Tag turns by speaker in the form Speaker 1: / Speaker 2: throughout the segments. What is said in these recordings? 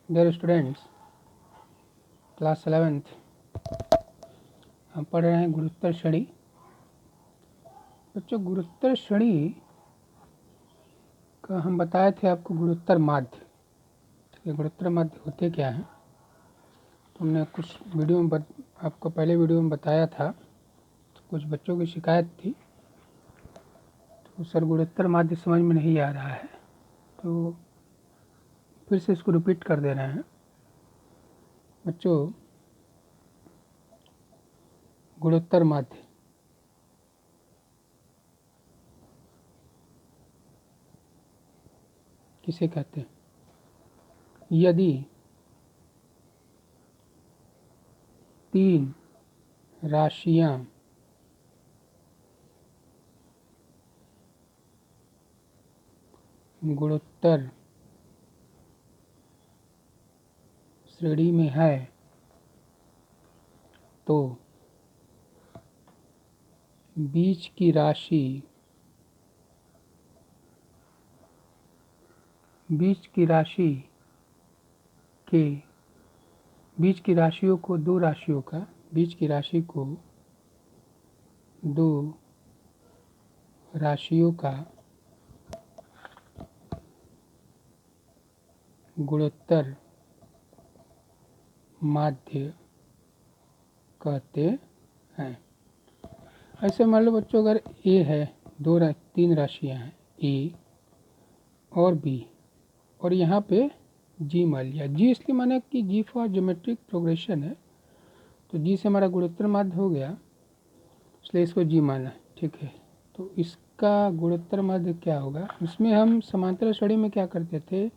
Speaker 1: Dear students, class 11th हम पढ़ रहे हैं गुरुत्तर श्रेणी। बच्चों, गुरुत्तर श्रेणी का हम बताए थे आपको गुरुत्तर माध्य। ठीक है, गुरुत्तर माध्य होते क्या हैं तो हमने कुछ वीडियो में आपको पहले वीडियो में बताया था। तो कुछ बच्चों की शिकायत थी, तो सर गुरुत्तर माध्य समझ में नहीं आ रहा है, तो फिर से इसको रिपीट कर दे रहे हैं। बच्चों, गुरुत्तर माध्य किसे कहते हैं? यदि 3 राशियां गुरुत्तर श्रेणी में है तो बीच की राशियों को दो राशियों का गुणोत्तर माध्य कहते हैं। ऐसे मान लो बच्चों, अगर ए है, 3 राशियां हैं, ए और बी, और यहाँ पे जी मान लिया। जी इसलिए माना कि जी फॉर ज्योमेट्रिक प्रोग्रेशन है, तो जी से हमारा गुणोत्तर माध्य हो गया, इसलिए इसको जी माना। ठीक है, तो इसका गुणोत्तर माध्य क्या होगा? इसमें हम समांतर श्रेणी में क्या करते थे,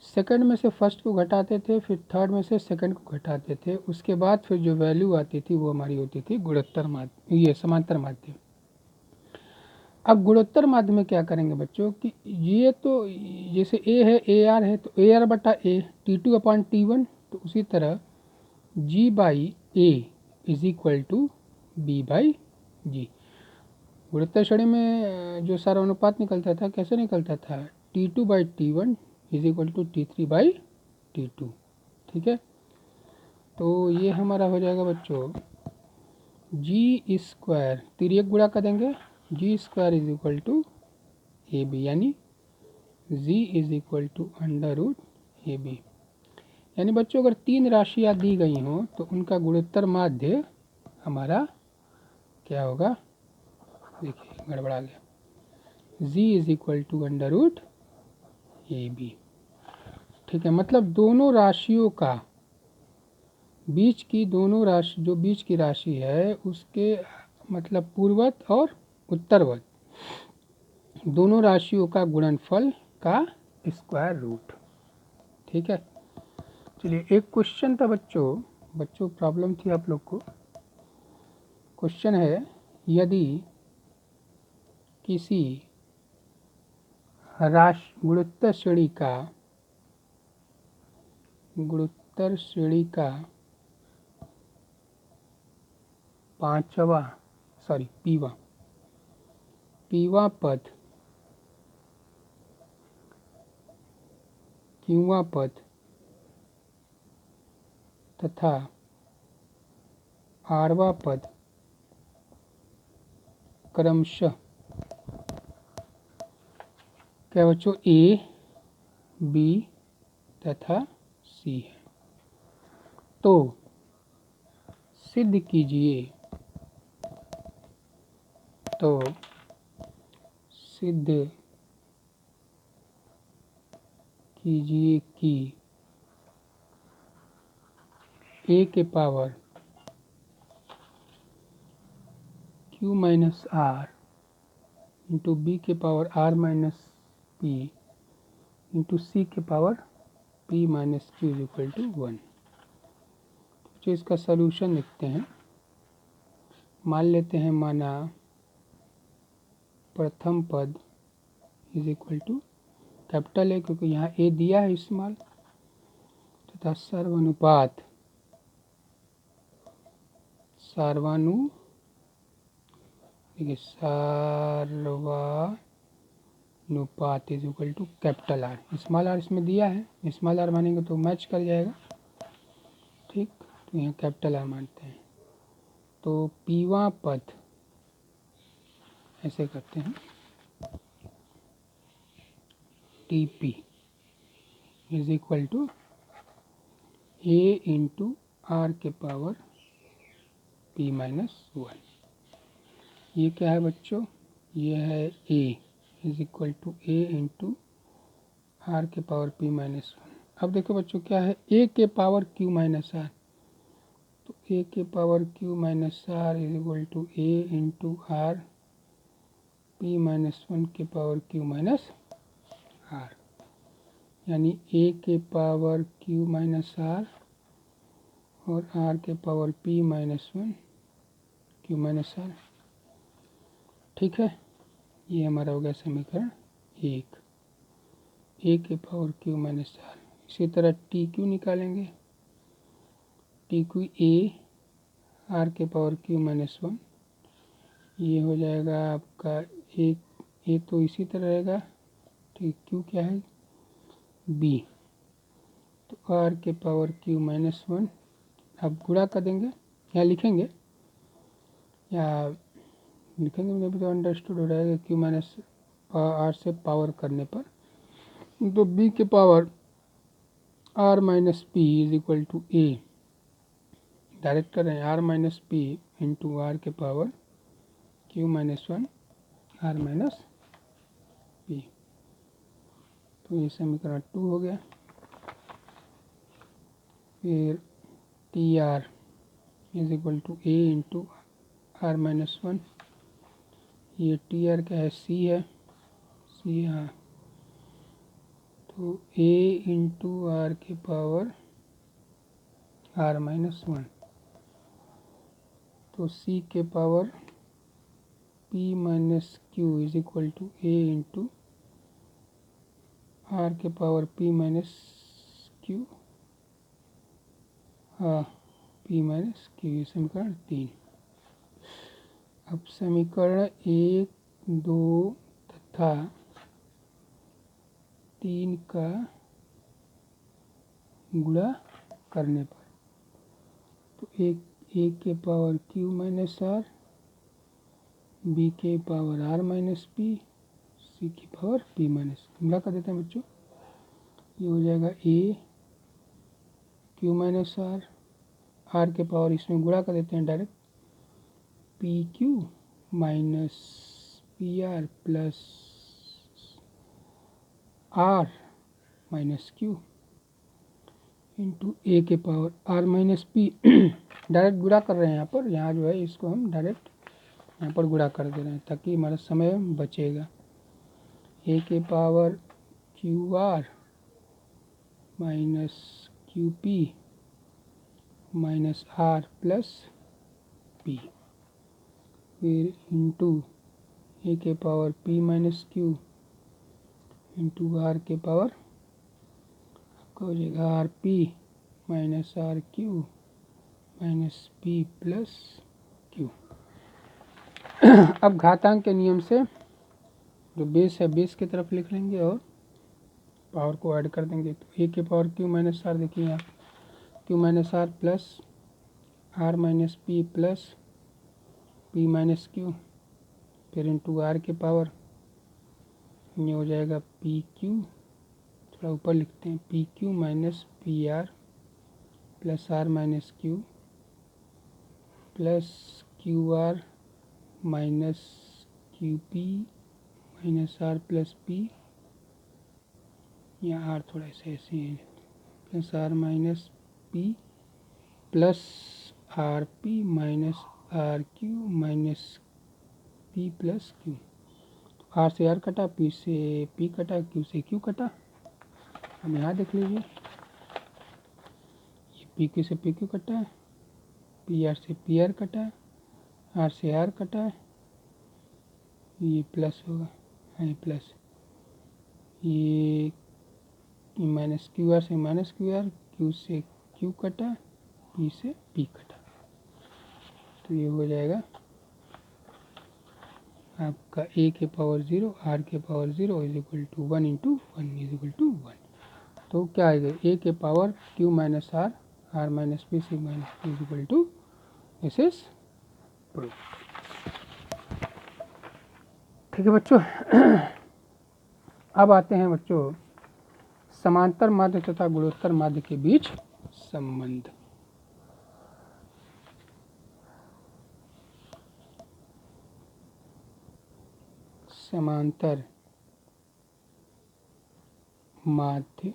Speaker 1: सेकंड में से फर्स्ट को घटाते थे, फिर थर्ड में से सेकंड को घटाते थे, उसके बाद फिर जो वैल्यू आती थी वो हमारी होती थी गुणोत्तर माध्य, ये समांतर माध्य। अब गुणोत्तर माध्य में क्या करेंगे बच्चों कि ये तो जैसे ए है, ए आर है, तो ए आर बटा ए T2/T1, तो उसी तरह G by A is equal to B by G. गुणोत्तर श्रेणी में जो सारा अनुपात निकलता था, कैसे निकलता था? T2/T1 is equal to T3/T2। ठीक है, तो ये हमारा हो जाएगा बच्चों जी स्क्वायर, तिर्यक गुणा कर देंगे, G square is equal to A B, यानी G is equal to under root A B. यानी बच्चों, अगर 3 राशियाँ दी गई हों तो उनका गुणोत्तर माध्य हमारा क्या होगा? देखिए गड़बड़ा गया, G is equal to under root A B. ठीक है, मतलब दोनों राशियों का जो बीच की राशि है उसके मतलब पूर्वत और उत्तरवत दोनों राशियों का गुणनफल का स्क्वायर रूट। ठीक है, चलिए एक क्वेश्चन था बच्चों प्रॉब्लम थी आप लोग को। क्वेश्चन है, यदि किसी गुणोत्तर श्रेणी का पीवा पद तथा आरवा पद क्रमशः क्या बच्चों ए, बी तथा सी है, तो सिद्ध कीजिए कि ए के power q minus R into B के power R minus P into C के power p minus Q is equal to 1। तो इसका सलूशन लिखते हैं। मान लेते हैं, माना प्रथम पद इज इक्वल टू कैपिटल है क्योंकि यहाँ ए दिया है इस्तेमाल, तथा no path is equal to capital R. Small R इसमें दिया है, स्मॉल आर मानेंगे तो मैच कर जाएगा, ठीक। तो यहाँ कैपिटल आर मानते हैं। तो पीवा पथ ऐसे करते हैं, T P is equal to A into are के पावर पी माइनस 1। ये क्या है बच्चों, ये है A is equal to A into are के पावर पी माइनस 1। अब देखो बच्चों क्या है, ए के पावर क्यू माइनस आर, तो ए के power Q minus R is equal to A into R P minus 1 के पावर क्यू माइनस आर, यानी ए के पावर क्यू माइनस आर और आर के power P minus 1 Q minus R, ठीक है। ये हमारा हो गया समीकरण 1, ए के पावर क्यू माइनस आर। इसी तरह टी क्यू निकालेंगे, टी क्यू ए आर के पावर क्यू माइनस 1, ये हो जाएगा आपका ए तो इसी तरह रहेगा, ठीक। क्यू क्या है, बी, तो आर के पावर क्यू माइनस 1। अब गुणा कर देंगे या लिखेंगे मुझे तो अंडरस्टूड हो रहेगा, क्यू माइनस आर से पावर करने पर, तो बी के power R minus P is equal to A, direct कर रहे हैं, R minus P into are के power Q minus 1 R minus P. तो ये समीकरण 2 हो गया। फिर T R is equal to A into R minus 1, ये टी आर क्या है, सी है, सी, हाँ, तो ए इंटू आर के पावर आर माइनस 1, तो सी के power P minus Q is equal to A into are के पावर पी माइनस क्यू, हाँ, पी माइनस क्यू, ये समीकरण 3। अब समीकरण 1, 2 तथा 3 का गुणा करने पर, तो ए के power Q minus R, B के power R minus P, C की पावर पी माइनस, गुणा कर देते हैं बच्चों, ये हो जाएगा ए क्यू माइनस आर के पावर इसमें गुणा कर देते हैं direct, P Q minus P R plus are minus Q into ए के power R minus P. Direct गुणा कर रहे हैं यहाँ पर, यहाँ जो है इसको हम डायरेक्ट यहाँ पर गुणा कर दे रहे हैं ताकि हमारा समय बचेगा। ए के power Q are minus Q P minus are plus P, फिर इंटू ए के power P minus Q into are के पावर आपका हो जाएगा R P minus are Q minus P plus Q. अब घातांक के नियम से जो बेस है बेस की तरफ लिख लेंगे और पावर को ऐड कर देंगे, तो ए के पावर क्यू माइनस आर, देखिए आप q minus are plus are minus P plus p minus q, फिर इंटू आर के पावर, ये हो जाएगा पी क्यू, थोड़ा ऊपर लिखते हैं, p Q minus P R plus are minus q plus q are minus Q P minus are plus p, या आर थोड़ा ऐसे है, plus are minus P plus r P minus are Q minus P plus q. R से are कटा, p से p कटा, Q से q कटा। हम यहाँ देख लीजिए, ये पी क्यू से पी क्यू कटा है, पी आर से पी आर कटा है, आर से आर कटा है, ये प्लस होगा, ये प्लस, ये माइनस क्यू आर से माइनस क्यू आर, क्यू से क्यू कटा, पी से पी कटा, तो ये हो जाएगा आपका a के पावर 0 r के power 0 is equal to 1 into 1 is equal to 1। तो क्या आएगा a के power q minus r minus p c minus p is equal to, this is proof. ठीक है बच्चों। अब आते हैं बच्चों समांतर माध्य तथा गुणोत्तर माध्य के बीच संबंध। समांतर माध्य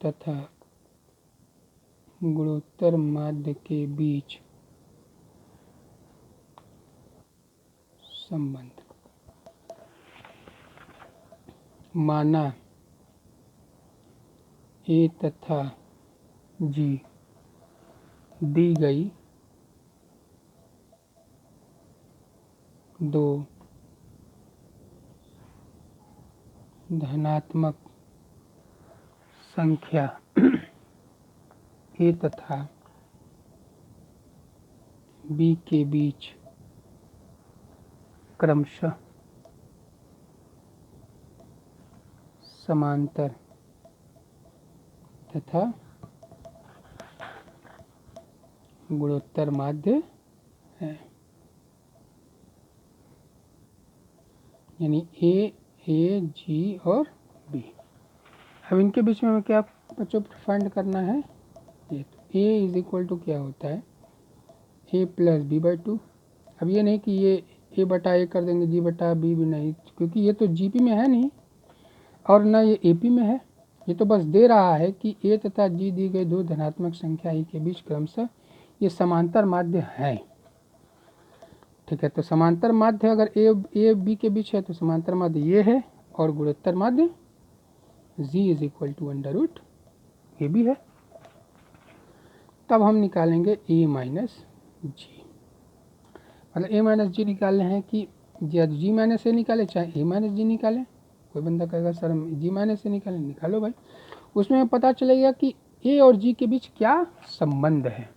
Speaker 1: तथा गुणोत्तर माध्य के बीच संबंध। माना A तथा G दी गई दो धनात्मक संख्या A तथा B के बीच क्रमशः समांतर तथा गुणोत्तर माध्य है। यानी A, G और B। अब इनके बीच में हमें क्या बच्चों फाइंड करना है, ये तो A इज इक्वल टू क्या होता है A प्लस बी बाई 2। अब ये नहीं कि ये A बटा A कर देंगे, G बटा B भी नहीं, क्योंकि ये तो GP में है नहीं और ना ये AP में है। ये तो बस दे रहा है कि A तथा G दी गई दो धनात्मक संख्या E के बीच क्रमशः ये समांतर माध्य है। ठीक है, तो समांतर माध्य अगर A B के बीच है तो समांतर माध्य ये है और गुणोत्तर माध्य G is equal to under root ये भी है। तब हम निकालेंगे A माइनस जी, मतलब A माइनस जी निकालने हैं कि या G माइनस A निकाले चाहे A माइनस जी निकालें। कोई बंदा कहेगा सर हम G माइनस A निकालें, निकालो भाई। उसमें पता चलेगा कि A और G के बीच क्या संबंध है।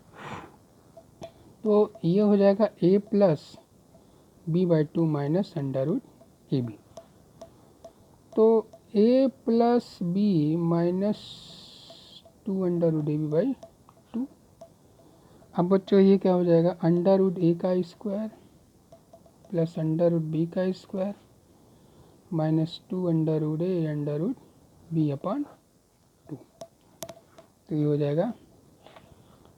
Speaker 1: तो ये हो जाएगा A plus b by 2 minus under root A b. तो A plus b minus 2 under root A b by 2। अब बच्चों ये क्या हो जाएगा अंडर रूट ए का square plus under root b का square minus 2 under root a under root b upon 2। तो ये हो जाएगा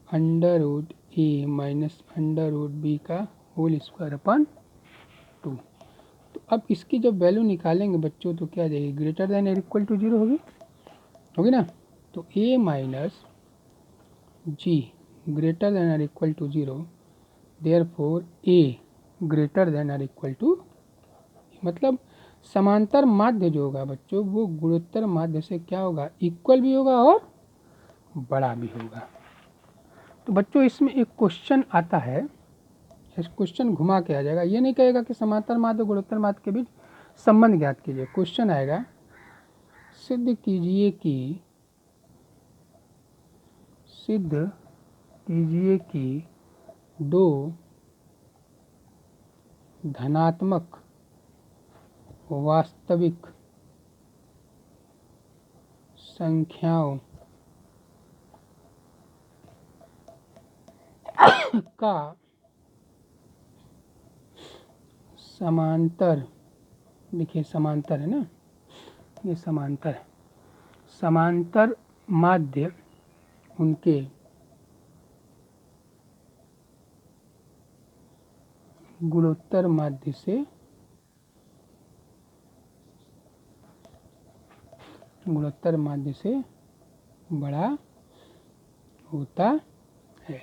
Speaker 1: under root a minus under root b का होल स्क्वायर अपॉन 2। तो अब इसकी जब वैल्यू निकालेंगे बच्चों तो क्या आ जाएगी, ग्रेटर देन और इक्वल टू 0 होगी ना। तो A minus G greater than और equal to 0, therefore A greater than और इक्वल टू, मतलब समांतर माध्य जो होगा बच्चों वो गुणोत्तर माध्य से क्या होगा, इक्वल भी होगा और बड़ा भी होगा। तो बच्चों इसमें एक क्वेश्चन आता है, इस क्वेश्चन घुमा के आ जाएगा। ये नहीं कहेगा कि समांतर माध्य और गुणोत्तर माध्य के बीच संबंध ज्ञात कीजिए। क्वेश्चन आएगा सिद्ध कीजिए कि दो धनात्मक वास्तविक संख्याओं का समांतर, देखिए समांतर है ना, ये समांतर है, समांतर माध्य उनके गुणोत्तर माध्य से बड़ा होता है।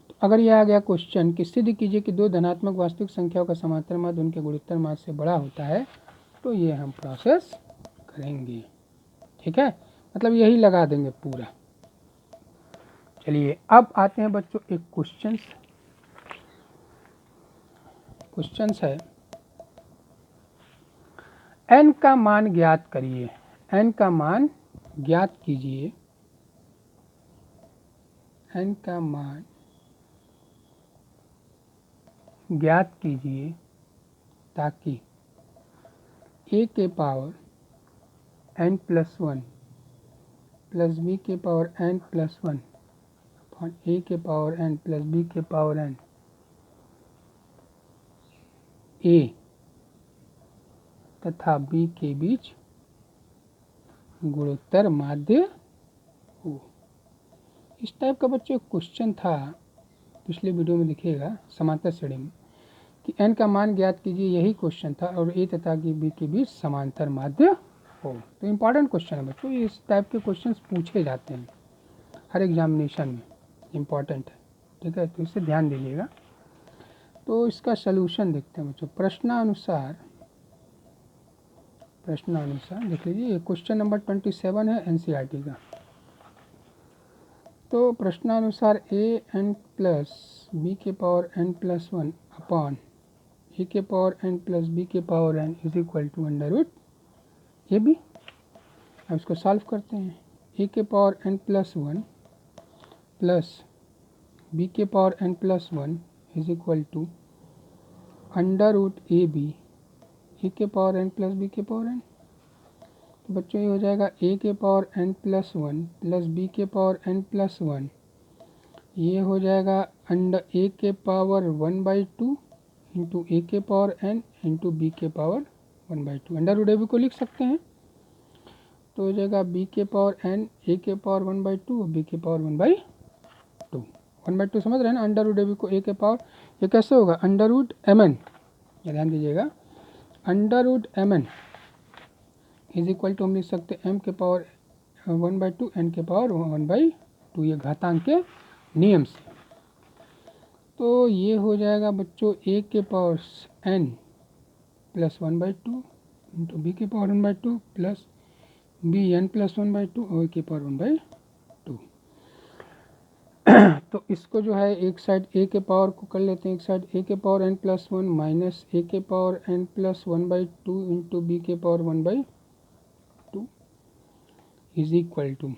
Speaker 1: तो अगर यह आ गया क्वेश्चन कि सिद्ध कीजिए कि दो धनात्मक वास्तविक संख्याओं का समांतर माध्य उनके गुणोत्तर माध्य से बड़ा होता है, तो ये हम प्रोसेस करेंगे। ठीक है, मतलब यही लगा देंगे पूरा। चलिए अब आते हैं बच्चों एक क्वेश्चंस है, n का मान ज्ञात करिए। n का मान ज्ञात कीजिए, n का मान ज्ञात कीजिए ताकि a के पावर n+1 प्लस b के पावर n+1 अपॉन a के पावर n प्लस b के पावर n a तथा b के बीच गुणोत्तर माध्य हो। इस टाइप का बच्चों क्वेश्चन था, पिछले वीडियो में दिखेगा समांतर श्रेणी में, कि n का मान ज्ञात कीजिए, यही क्वेश्चन था, और a तथा b के बीच समांतर माध्य हो। तो इम्पॉर्टेंट क्वेश्चन है बच्चों, इस टाइप के क्वेश्चंस पूछे जाते हैं हर एग्जामिनेशन में, इम्पॉर्टेंट है, ठीक है, तो इसे ध्यान दीजिएगा। तो इसका सलूशन देखते हैं बच्चों। प्रश्नानुसार देख लीजिए, ये क्वेश्चन नंबर 27 है NCERT का। तो प्रश्नानुसार an प्लस बी के पावर n+1 अपॉन ए के पावर n प्लस बी के power n is equal to √AB। अब इसको सॉल्व करते हैं। ए के पावर n+1 प्लस बी के power n+1 is equal to √AB a के पावर n प्लस बी के पावर n। तो बच्चों ये हो जाएगा a के पावर n+1 प्लस बी के पावर n+1, ये हो जाएगा a के पावर 1/2 इंटू ए के पावर n इंटू बी के पावर 1/2। √AB को लिख सकते हैं, तो हो जाएगा b के पावर n a के पावर 1/2 और b के पावर 1/2। 1/2 समझ रहे हैं ना। √AB को a के पावर, ये कैसे होगा, √mn, ये ध्यान दीजिएगा, √mn इज इक्वल टू हम लिख सकते हैं m के पावर 1/2 n के पावर 1/2, ये घातांक के नियम से। तो ये हो जाएगा बच्चों a के power n plus 1/2 into B के power 1/2 plus B n plus 1/2 और के पावर 1/2। तो इसको जो है एक साइड a के पावर को कर लेते हैं, एक साइड a के पावर n+1 माइनस a के पावर n+1/2 इंटू बी के power 1/2 is equal to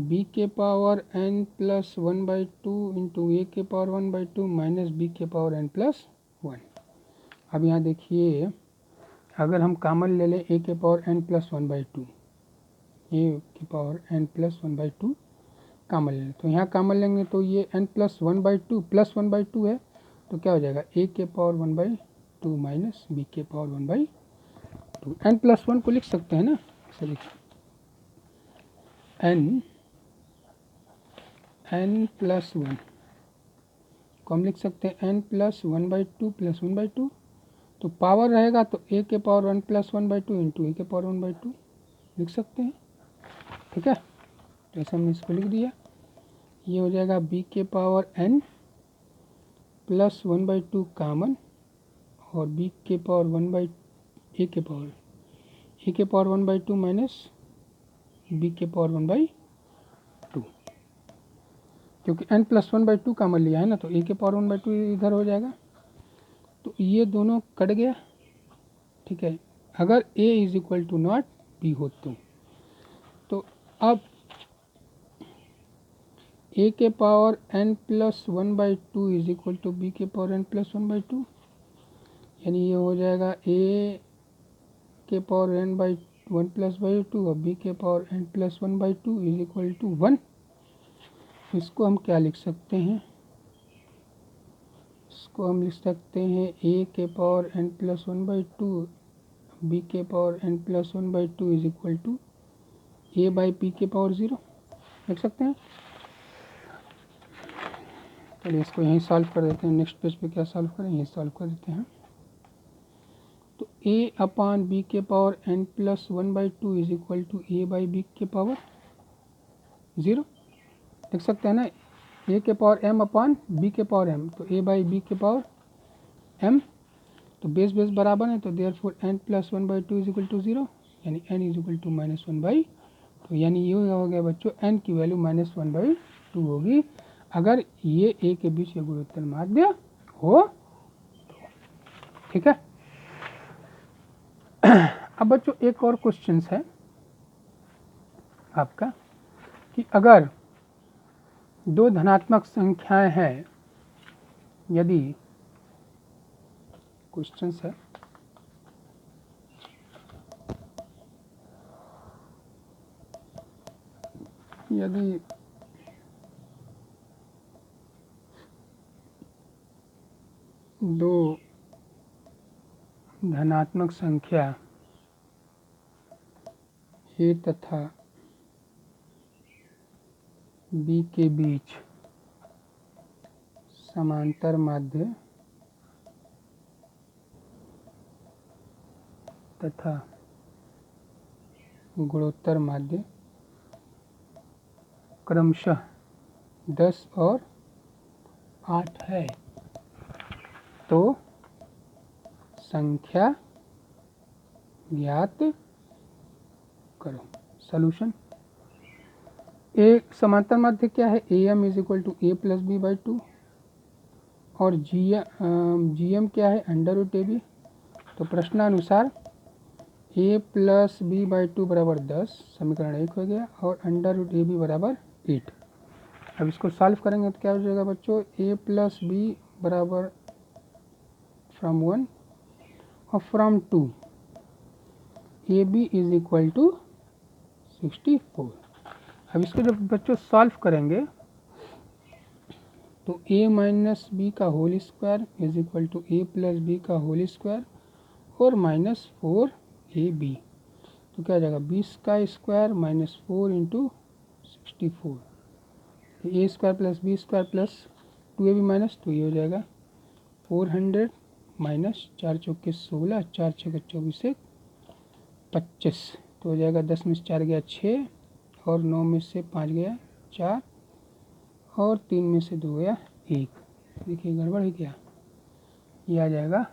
Speaker 1: b के पावर n+1/2 इंटू ए के पावर 1/2 माइनस बी के पावर n+1। अब यहाँ देखिए, अगर हम कॉमन ले लें a के पावर n+1/2, ए के पावर n+1/2 कॉमन ले लें, तो यहाँ कॉमन लेंगे तो ये n+1/2 प्लस 1/2 है, तो क्या हो जाएगा a के पावर 1/2 माइनस बी के पावर 1/2। n+1 को लिख सकते हैं ना, ऐसे लिखिए n+1 को हम लिख सकते हैं n+1/2 प्लस 1/2, तो पावर रहेगा तो a के पावर 1+1/2 इंटू ए के पावर 1/2 लिख सकते हैं, ठीक है। तो ऐसे हमने इसको लिख दिया। ये हो जाएगा b के पावर n प्लस 1/2 कॉमन और b के पावर 1/a के पावर 1/2 माइनस b के पावर 1/2, क्योंकि n+1/2 कॉमन लिया है ना, तो a के पावर 1/2 इधर हो जाएगा, तो ये दोनों कट गया, ठीक है। अगर a is equal to not b हो तो अब a के power n+1/2 is equal to b के पावर n+1/2, यानी ये हो जाएगा a के पावर n/1+2 और b के power n+1/2 is equal to 1। इसको हम क्या लिख सकते हैं, इसको हम लिख सकते हैं a के पावर n+1/2 b के power n+1/2 is equal to a/p के पावर 0 लिख सकते हैं। चलिए इसको यहीं सॉल्व कर देते हैं, नेक्स्ट पेज पे क्या सॉल्व करें, यहीं सॉल्व कर देते हैं। तो a/b के power n+1/2 is equal to a/b के पावर 0 लिख सकते हैं ना। a के पावर m अपॉन b के पावर m, तो a/b के पावर m, तो बेस बराबर है, तो therefore n+1/2 is equal to 0, यानी n इज इक्वल टू -1/2, तो यानी ये हो गया बच्चों n की वैल्यू -1/2 होगी अगर ये a के बीच ये गुणोत्तर माध्य हो, ठीक है। अब बच्चों एक और क्वेश्चन है आपका, कि अगर दो धनात्मक संख्याएं हैं, यदि क्वेश्चंस है। यदि दो धनात्मक संख्या ए तथा बी के बीच समांतर माध्य तथा गुणोत्तर माध्य क्रमशः 10 और 8 है तो संख्या ज्ञात करो। सॉल्यूशन। ए समांतर माध्य क्या है, a m is equal to A plus b by 2 और जी एम क्या है, अंडर रूट ए बी। तो प्रश्नानुसार ए प्लस बी बाई 2 बराबर 10, समीकरण 1 हो गया, और अंडर रूट ए बी बराबर 8। अब इसको सॉल्व करेंगे तो क्या हो जाएगा बच्चों, ए प्लस बी बराबर फ्रॉम 1 और from 2 A B is equal to 64। अब इसको जब बच्चों सॉल्व करेंगे तो a माइनस बी का whole square is equal to A plus B का होल स्क्वायर और माइनस 4ab। तो क्या हो जाएगा, 20 का square minus 4 into 64, A square plus B square plus 2ab minus, तो ये हो जाएगा 400 माइनस 4 चौके 16, 4 छः 24 से 25, तो हो जाएगा 10 में से 4 गया 6 और 9 में से 5 गया 4 और 3 में से 2 गया 1। देखिए गड़बड़ है क्या, ये आ जाएगा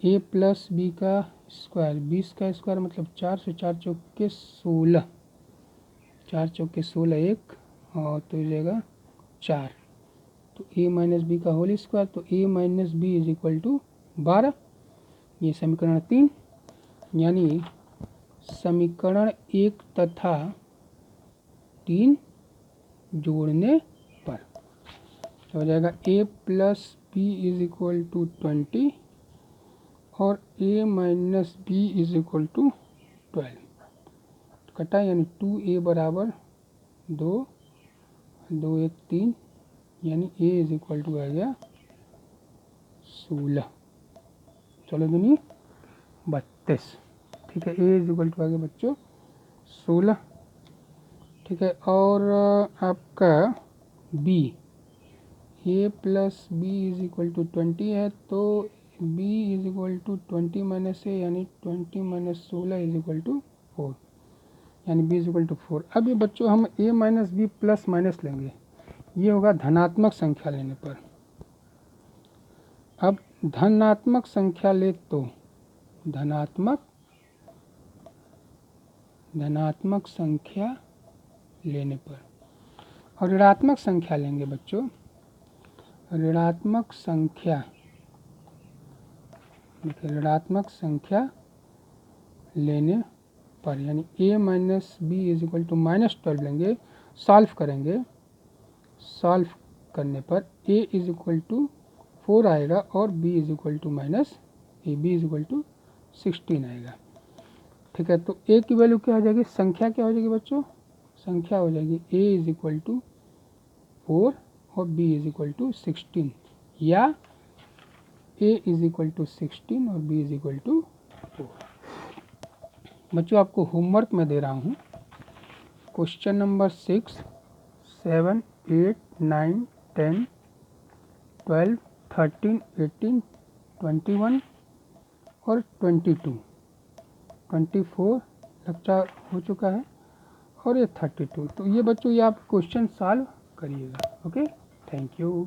Speaker 1: ए प्लस बी का स्क्वायर, 20 का स्क्वायर मतलब 4 से 4 चौके 16, 4 चौके 16 1 और तो हो जाएगा 4, तो ए माइनस बी का होल स्क्वायर, तो A minus B is equal to 12। ये समीकरण 3, यानी समीकरण 1 तथा 3 जोड़ने पर हो जाएगा A plus B is equal to 20 और A minus B is equal to 12। कटा, यानी 2a बराबर 2, 2 1 3, यानी a इज इक्वल टू आ गया 16, चलो दुनिया 32। ठीक है, a इज इक्वल टू आ गया बच्चों 16। ठीक है, और आपका b, a plus B is equal to 20 है, तो b is equal to 20 minus A, यानी 20 माइनस 16 इज इक्वल टू 4, यानी b इज इक्वल टू 4। अब ये बच्चों हम a minus b plus minus लेंगे, ये होगा धनात्मक संख्या लेने पर। अब धनात्मक संख्या ले तो धनात्मक संख्या लेने पर, और ऋणात्मक संख्या लेंगे बच्चों, ऋणात्मक संख्या, देखिए ऋणात्मक संख्या लेने पर, यानी a minus B is equal to minus 12 लेंगे, सॉल्व करेंगे, सॉल्व करने पर a इज इक्वल टू 4 आएगा और b is equal to minus a, b is equal to 16 आएगा। ठीक है, तो a की वैल्यू क्या हो जाएगी, संख्या क्या हो जाएगी बच्चों, संख्या हो जाएगी a इज इक्वल टू 4 और b इज इक्वल टू 16, या a इज इक्वल टू 16 और b इज इक्वल टू 4। बच्चों आपको होमवर्क में दे रहा हूँ, क्वेश्चन नंबर 6, 7, 8, 9, 10, 12, 13, 18, 21 और 22, 24 लेक्चर हो चुका है और ये 32। तो ये बच्चों ये आप क्वेश्चन सॉल्व करिएगा। Okay, thank you.